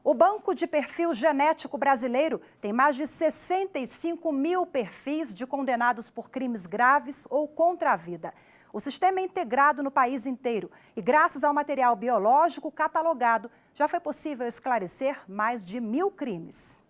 O Banco de Perfil Genético Brasileiro tem mais de 65 mil perfis de condenados por crimes graves ou contra a vida. O sistema é integrado no país inteiro e, graças ao material biológico catalogado, já foi possível esclarecer mais de 1000 crimes.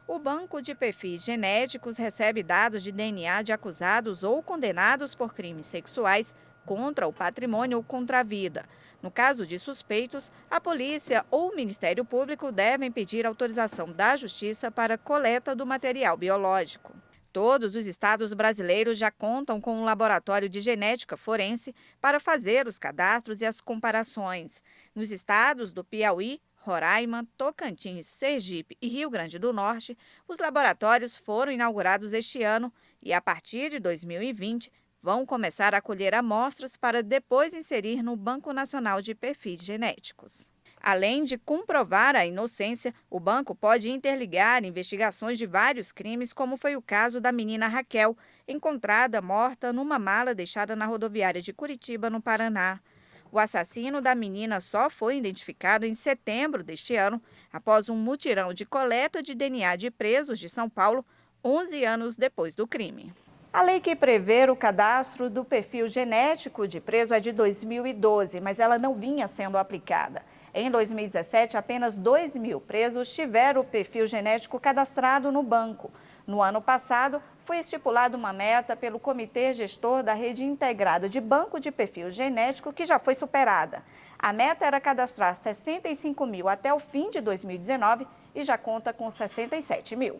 O Banco de Perfis Genéticos recebe dados de DNA de acusados ou condenados por crimes sexuais contra o patrimônio ou contra a vida. No caso de suspeitos, a polícia ou o Ministério Público devem pedir autorização da Justiça para a coleta do material biológico. Todos os estados brasileiros já contam com um laboratório de genética forense para fazer os cadastros e as comparações. Nos estados do Piauí, Roraima, Tocantins, Sergipe e Rio Grande do Norte, os laboratórios foram inaugurados este ano e, a partir de 2020, vão começar a colher amostras para depois inserir no Banco Nacional de Perfis Genéticos. Além de comprovar a inocência, o banco pode interligar investigações de vários crimes, como foi o caso da menina Raquel, encontrada morta numa mala deixada na rodoviária de Curitiba, no Paraná. O assassino da menina só foi identificado em setembro deste ano, após um mutirão de coleta de DNA de presos de São Paulo, 11 anos depois do crime. A lei que prevê o cadastro do perfil genético de preso é de 2012, mas ela não vinha sendo aplicada. Em 2017, apenas 2.000 presos tiveram o perfil genético cadastrado no banco. No ano passado, foi estipulada uma meta pelo Comitê Gestor da Rede Integrada de Banco de Perfil Genético, que já foi superada. A meta era cadastrar 65 mil até o fim de 2019 e já conta com 67 mil.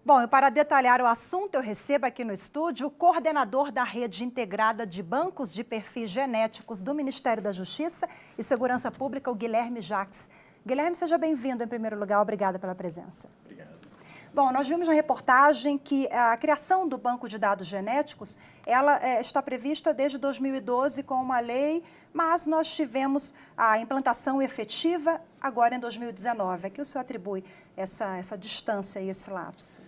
Bom, e para detalhar o assunto, eu recebo aqui no estúdio o coordenador da Rede Integrada de Bancos de Perfis Genéticos do Ministério da Justiça e Segurança Pública, o Guilherme Jacques. Guilherme, seja bem-vindo em primeiro lugar. Obrigada pela presença. Obrigado. Bom, nós vimos na reportagem que a criação do Banco de Dados Genéticos, ela está prevista desde 2012 com uma lei, mas nós tivemos a implantação efetiva agora em 2019. A que o senhor atribui essa distância e esse lapso?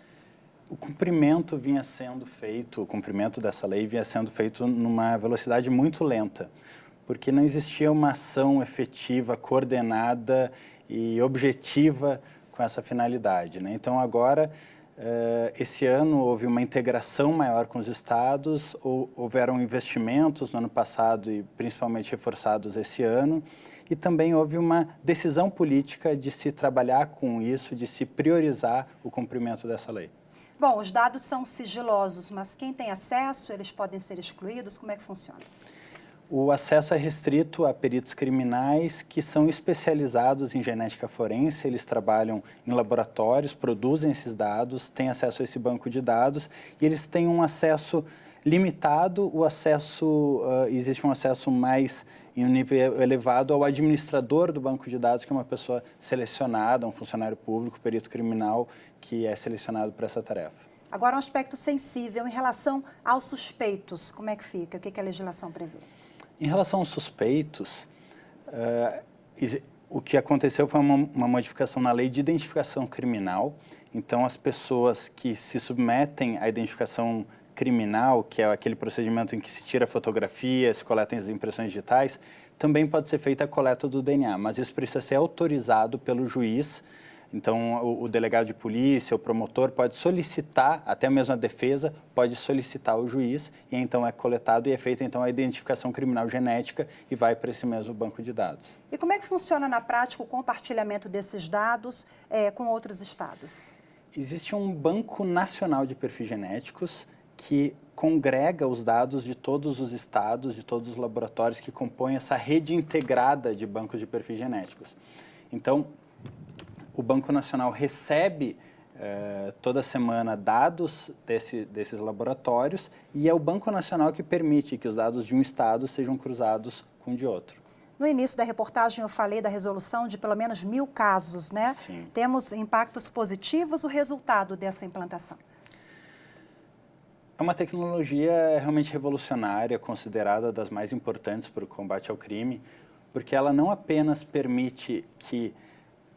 O cumprimento vinha sendo feito, o cumprimento dessa lei vinha sendo feito numa velocidade muito lenta, porque não existia uma ação efetiva, coordenada e objetiva com essa finalidade, né? Então, agora, esse ano, houve uma integração maior com os estados, houveram investimentos no ano passado e principalmente reforçados esse ano, e também houve uma decisão política de se trabalhar com isso, de se priorizar o cumprimento dessa lei. Bom, os dados são sigilosos, mas quem tem acesso, eles podem ser excluídos? Como é que funciona? O acesso é restrito a peritos criminais que são especializados em genética forense, eles trabalham em laboratórios, produzem esses dados, têm acesso a esse banco de dados e eles têm um acesso limitado, existe um acesso mais em um nível elevado ao administrador do banco de dados, que é uma pessoa selecionada, um funcionário público, perito criminal, que é selecionado para essa tarefa. Agora, um aspecto sensível em relação aos suspeitos, como é que fica? O que a legislação prevê? Em relação aos suspeitos, o que aconteceu foi uma modificação na lei de identificação criminal. Então, as pessoas que se submetem à identificação criminal, que é aquele procedimento em que se tira fotografia, se coletam as impressões digitais, também pode ser feita a coleta do DNA, mas isso precisa ser autorizado pelo juiz. Então, o delegado de polícia, o promotor pode solicitar, até mesmo a defesa pode solicitar ao juiz, e então é coletado e é feita então a identificação criminal genética e vai para esse mesmo banco de dados. E como é que funciona na prática o compartilhamento desses dados com outros estados? Existe um Banco Nacional de Perfis Genéticos que congrega os dados de todos os estados, de todos os laboratórios que compõem essa rede integrada de bancos de perfis genéticos. Então, o Banco Nacional recebe toda semana dados desses laboratórios e é o Banco Nacional que permite que os dados de um estado sejam cruzados com o de outro. No início da reportagem eu falei da resolução de pelo menos 1000 casos, né? Sim. Temos impactos positivos, o resultado dessa implantação? É uma tecnologia realmente revolucionária, considerada das mais importantes para o combate ao crime, porque ela não apenas permite que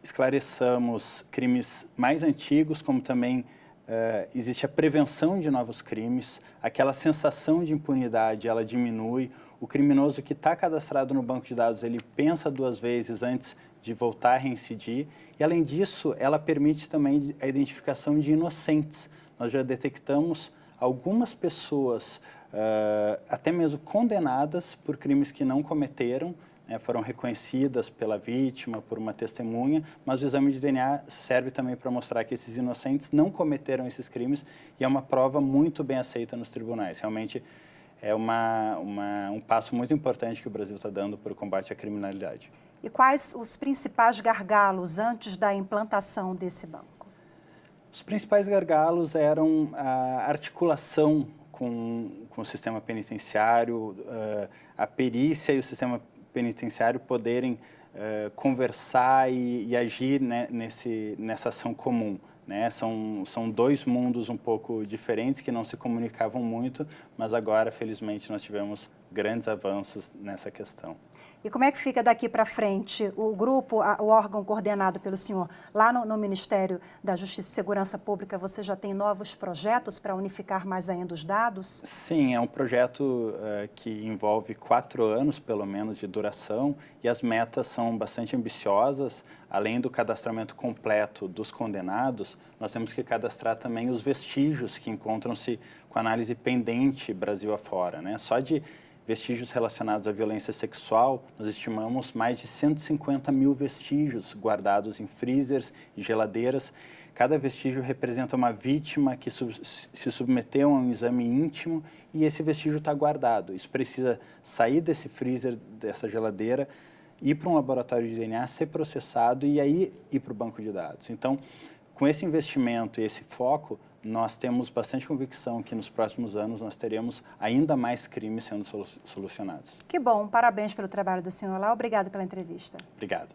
esclareçamos crimes mais antigos, como também existe a prevenção de novos crimes, aquela sensação de impunidade, ela diminui. O criminoso que está cadastrado no banco de dados, ele pensa 2 vezes antes de voltar a reincidir. E, além disso, ela permite também a identificação de inocentes. Nós já detectamos algumas pessoas, até mesmo condenadas por crimes que não cometeram, né, foram reconhecidas pela vítima, por uma testemunha, mas o exame de DNA serve também para mostrar que esses inocentes não cometeram esses crimes e é uma prova muito bem aceita nos tribunais. Realmente é um passo muito importante que o Brasil está dando para o combate à criminalidade. E quais os principais gargalos antes da implantação desse banco? Os principais gargalos eram a articulação com o sistema penitenciário, a perícia e o sistema penitenciário poderem conversar e agir, né, nessa ação comum. Né? São 2 mundos um pouco diferentes que não se comunicavam muito, mas agora, felizmente, nós tivemos grandes avanços nessa questão. E como é que fica daqui para frente o grupo, o órgão coordenado pelo senhor? Lá no Ministério da Justiça e Segurança Pública, você já tem novos projetos para unificar mais ainda os dados? Sim, é um projeto que envolve 4 anos, pelo menos, de duração, e as metas são bastante ambiciosas. Além do cadastramento completo dos condenados, nós temos que cadastrar também os vestígios que encontram-se com análise pendente Brasil afora, né? Só de vestígios relacionados à violência sexual, nós estimamos mais de 150 mil vestígios guardados em freezers e geladeiras. Cada vestígio representa uma vítima que se submeteu a um exame íntimo e esse vestígio está guardado. Isso precisa sair desse freezer, dessa geladeira, ir para um laboratório de DNA, ser processado e aí ir para o banco de dados. Então, com esse investimento e esse foco, nós temos bastante convicção que nos próximos anos nós teremos ainda mais crimes sendo solucionados. Que bom, parabéns pelo trabalho do senhor lá, obrigado pela entrevista. Obrigado.